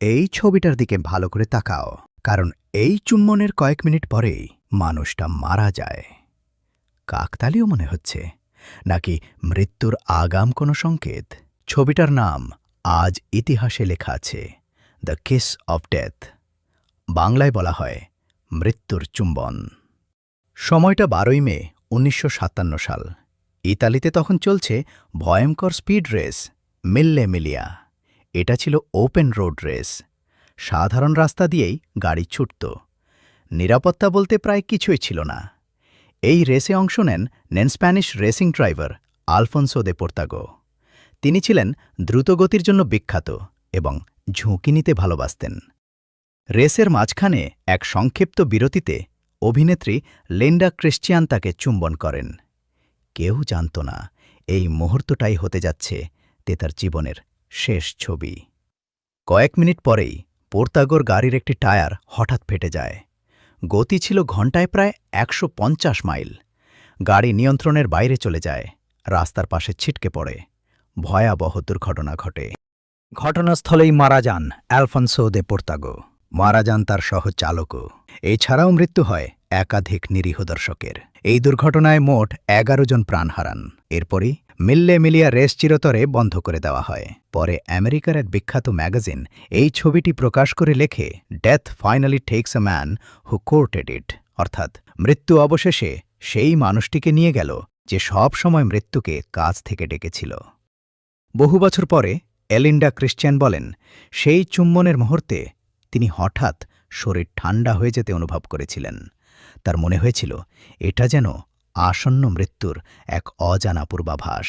এই ছবিটার দিকে ভালো করে তাকাও, কারণ এই চুম্বনের কয়েক মিনিট পরেই মানুষটা মারা যায়। কাকতালীয় মনে হচ্ছে, নাকি মৃত্যুর আগাম কোনো সংকেত? ছবিটার নাম আজ ইতিহাসে লেখা আছে, দ্য কিস অফ ডেথ। বাংলায় বলা হয় মৃত্যুর চুম্বন। সময়টা 12ই মে 1957 সাল। ইতালিতে তখন চলছে ভয়ঙ্কর স্পিড রেস, মিল্লে মিলিয়া। এটা ছিল ওপেন রোড রেস। সাধারণ রাস্তা দিয়েই গাড়ি ছুটত। নিরাপত্তা বলতে প্রায় কিছুই ছিল না। এই রেসে অংশ নেন স্প্যানিশ রেসিং ড্রাইভার আলফোনসো দে পোর্তাগো। তিনি ছিলেন দ্রুতগতির জন্য বিখ্যাত এবং ঝুঁকি নিতে ভালোবাসতেন। রেসের মাঝখানে এক সংক্ষিপ্ত বিরতিতে অভিনেত্রী লিন্ডা ক্রিশ্চিয়ান তাকে চুম্বন করেন। কেউ জানত না এই মুহূর্তটাই হতে যাচ্ছে তার জীবনের শেষ ছবি। কয়েক মিনিট পরেই পোর্তাগোর গাড়ির একটি টায়ার হঠাৎ ফেটে যায়। গতি ছিল ঘণ্টায় প্রায় 150 মাইল। গাড়ি নিয়ন্ত্রণের বাইরে চলে যায়, রাস্তার পাশে ছিটকে পড়ে। ভয়াবহ দুর্ঘটনা ঘটে। ঘটনাস্থলেই মারা যান আলফোনসো দে পোর্তাগো। মারা যান তার সহচালকও। এছাড়াও মৃত্যু হয় একাধিক নিরীহ দর্শকের। এই দুর্ঘটনায় মোট 11 জন প্রাণ হারান। এরপরই মিল্লে মিলিয়া রেস চিরতরে বন্ধ করে দেওয়া হয়। পরে আমেরিকার এক বিখ্যাত ম্যাগাজিন এই ছবিটি প্রকাশ করে লেখে, death finally takes a man who courted it, অর্থাৎ মৃত্যু অবশেষে সেই মানুষটিকে নিয়ে গেল যে সব সময় মৃত্যুকে কাছ থেকে ডেকেছিল। বহু বছর পরে এলিন্ডা ক্রিশ্চিয়ান বলেন, সেই চুম্বনের মুহূর্তে তিনি হঠাৎ শরীর ঠান্ডা হয়ে যেতে অনুভব করেছিলেন। তার মনে হয়েছিল এটা যেন আসন্ন মৃত্যুর এক অজানা পূর্বাভাস।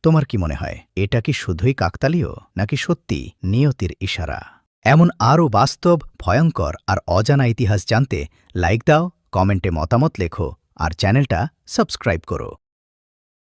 তোমার কি মনে হয়, এটা কি শুধুই কাকতালীয়, নাকি সত্যি নিয়তির ইশারা? এমন আরও বাস্তব, ভয়ঙ্কর আর অজানা ইতিহাস জানতে লাইক দাও, কমেন্টে মতামত লেখো আর চ্যানেলটা সাবস্ক্রাইব করো।